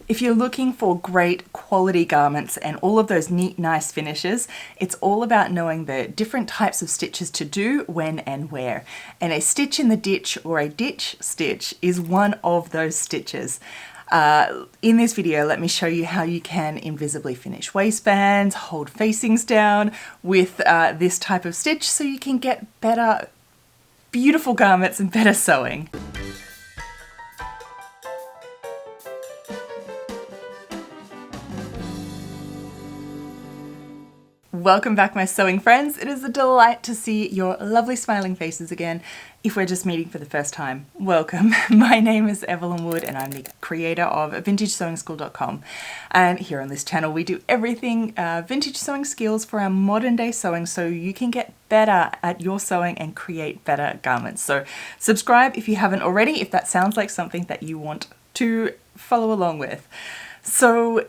If you're looking for great quality garments and all of those neat, nice finishes, it's all about knowing the different types of stitches to do, when and where. And a stitch in the ditch or a ditch stitch is one of those stitches. In this video, let me show you how you can invisibly finish waistbands, hold facings down with this type of stitch so you can get better, beautiful garments and better sewing. Welcome back, my sewing friends. It is a delight to see your lovely smiling faces again. If we're just meeting for the first time, welcome. My name is Evelyn Wood and I'm the creator of VintageSewingSchool.com. And here on this channel we do everything vintage sewing skills for our modern day sewing so you can get better at your sewing and create better garments. So subscribe if you haven't already, if that sounds like something that you want to follow along with. So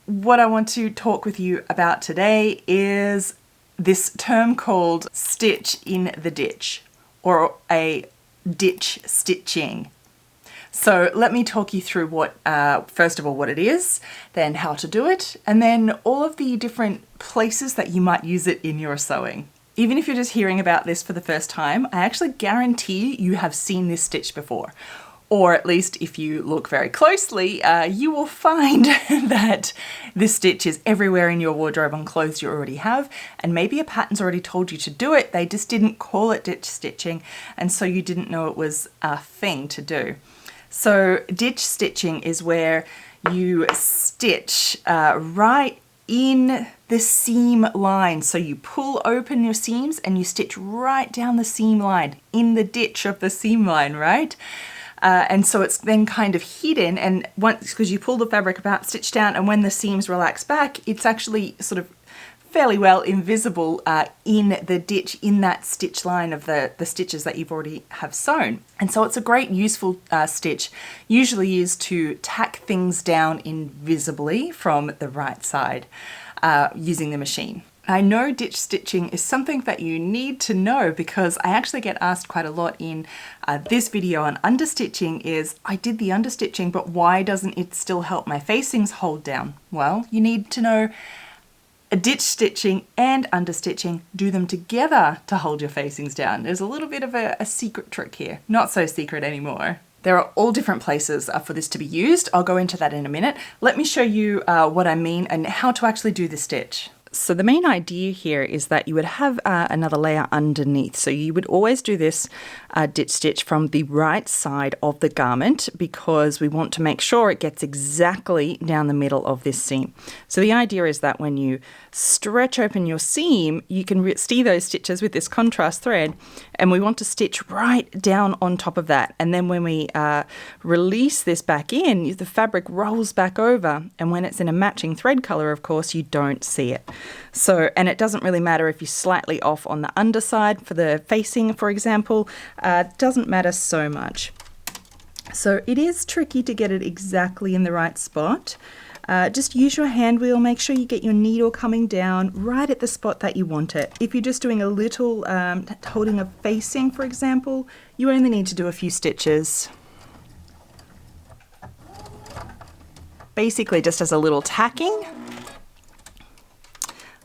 what I want to talk with you about today is this term called stitch in the ditch, or a ditch stitching. So let me talk you through what, first of all, what it is, then how to do it, and then all of the different places that you might use it in your sewing. Even if you're just hearing about this for the first time, I actually guarantee you have seen this stitch before. Or at least if you look very closely, you will find that this stitch is everywhere in your wardrobe on clothes you already have, and maybe a pattern's already told you to do it, they just didn't call it ditch stitching, and so you didn't know it was a thing to do. So ditch stitching is where you stitch right in the seam line. So you pull open your seams and you stitch right down the seam line, in the ditch of the seam line, right? And so it's then kind of hidden, and once, because you pull the fabric about, stitch down, and when the seams relax back, it's actually sort of fairly well invisible in the ditch, in that stitch line of the stitches that you've already have sewn. And so it's a great useful stitch, usually used to tack things down invisibly from the right side using the machine. I know ditch stitching is something that you need to know because I actually get asked quite a lot in this video on understitching is, I did the understitching, but why doesn't it still help my facings hold down? Well, you need to know a ditch stitching and understitching, do them together to hold your facings down. There's a little bit of a secret trick here. Not so secret anymore. There are all different places for this to be used. I'll go into that in a minute. Let me show you what I mean and how to actually do the stitch. So the main idea here is that you would have another layer underneath. So you would always do this ditch stitch from the right side of the garment because we want to make sure it gets exactly down the middle of this seam. So the idea is that when you stretch open your seam, you can see those stitches with this contrast thread, and we want to stitch right down on top of that. And then when we release this back in, the fabric rolls back over, and when it's in a matching thread color, of course, you don't see it. So, and it doesn't really matter if you're slightly off on the underside for the facing, for example, it doesn't matter so much. So it is tricky to get it exactly in the right spot. Just use your hand wheel, make sure you get your needle coming down right at the spot that you want it. If you're just doing a little, holding a facing, for example, you only need to do a few stitches. Basically just as a little tacking,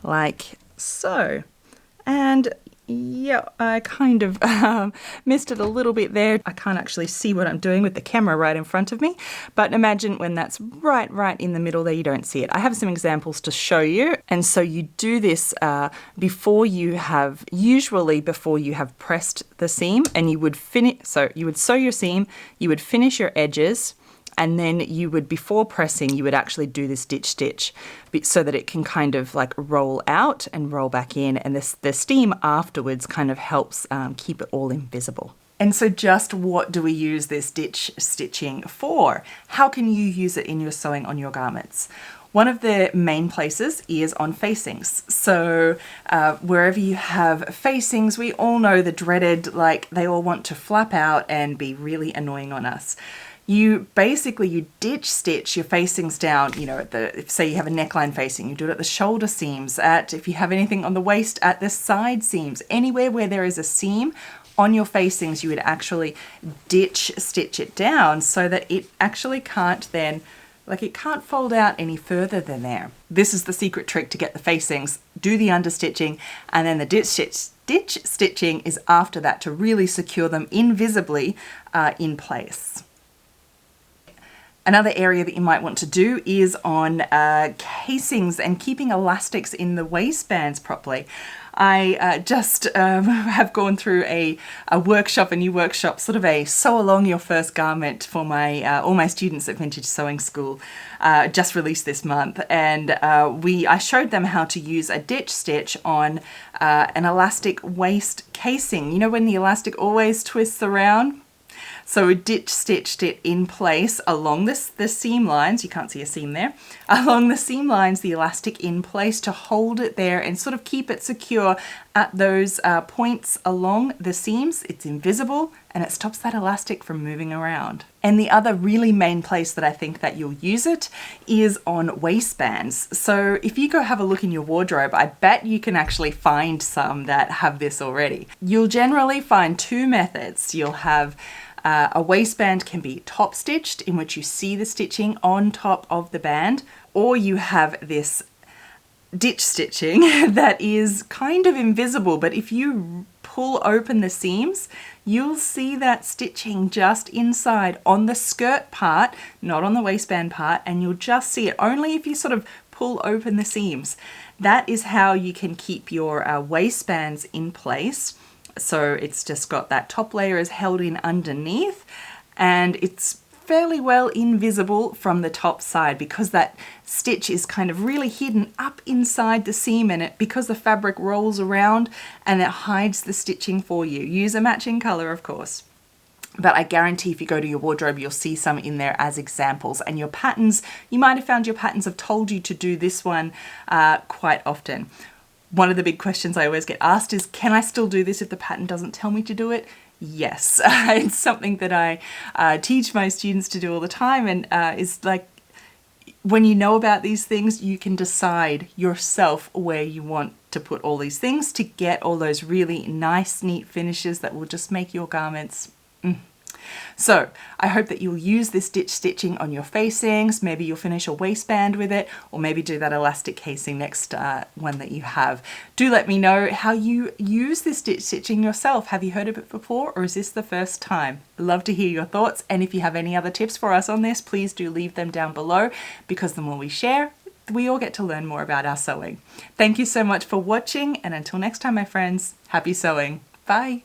like so. And yeah, I kind of missed it a little bit there. I can't actually see what I'm doing with the camera right in front of me, but imagine when that's right in the middle there, you don't see it. I have some examples to show you. And so you do this usually before you have pressed the seam, and you would finish, so you would sew your seam, you would finish your edges, and then you would, before pressing, you would actually do this ditch stitch so that it can kind of like roll out and roll back in, and the steam afterwards kind of helps keep it all invisible. And so just what do we use this ditch stitching for? How can you use it in your sewing on your garments? One of the main places is on facings. So wherever you have facings, we all know the dreaded, like they all want to flap out and be really annoying on us. You ditch stitch your facings down, you know, say you have a neckline facing, you do it at the shoulder seams, if you have anything on the waist, at the side seams, anywhere where there is a seam on your facings, you would actually ditch stitch it down so that it actually can't then Like it can't fold out any further than there. This is the secret trick to get the facings. Do the understitching, and then the ditch stitching is after that to really secure them invisibly in place. Another area that you might want to do is on casings and keeping elastics in the waistbands properly. I just have gone through a workshop, a new workshop, sort of a sew along your first garment for my all my students at Vintage Sewing School, just released this month, and I showed them how to use a ditch stitch on an elastic waist casing. You know when the elastic always twists around? So we ditch stitched it in place along the seam lines. You can't see a seam there. Along the seam lines, the elastic in place to hold it there and sort of keep it secure at those points along the seams. It's invisible and it stops that elastic from moving around. And the other really main place that I think that you'll use it is on waistbands. So if you go have a look in your wardrobe, I bet you can actually find some that have this already. You'll generally find two methods. You'll have a waistband can be top stitched, in which you see the stitching on top of the band, or you have this ditch stitching that is kind of invisible, but if you pull open the seams, you'll see that stitching just inside on the skirt part, not on the waistband part, and you'll just see it only if you sort of pull open the seams. That is how you can keep your waistbands in place. So it's just got that top layer is held in underneath, and it's fairly well invisible from the top side because that stitch is kind of really hidden up inside the seam, and because the fabric rolls around and it hides the stitching for you. Use a matching color, of course. But I guarantee if you go to your wardrobe, you'll see some in there as examples. And your patterns, you might have found your patterns have told you to do this one quite often. One of the big questions I always get asked is, can I still do this if the pattern doesn't tell me to do it? Yes, it's something that I teach my students to do all the time, and is like, when you know about these things, you can decide yourself where you want to put all these things to get all those really nice, neat finishes that will just make your garments So I hope that you'll use this ditch stitching on your facings. Maybe you'll finish a waistband with it, or maybe do that elastic casing next one that you have. Do let me know how you use this ditch stitching yourself. Have you heard of it before, or is this the first time? I'd love to hear your thoughts, and if you have any other tips for us on this, please do leave them down below, because the more we share, we all get to learn more about our sewing. Thank you so much for watching, and until next time, my friends, happy sewing. Bye.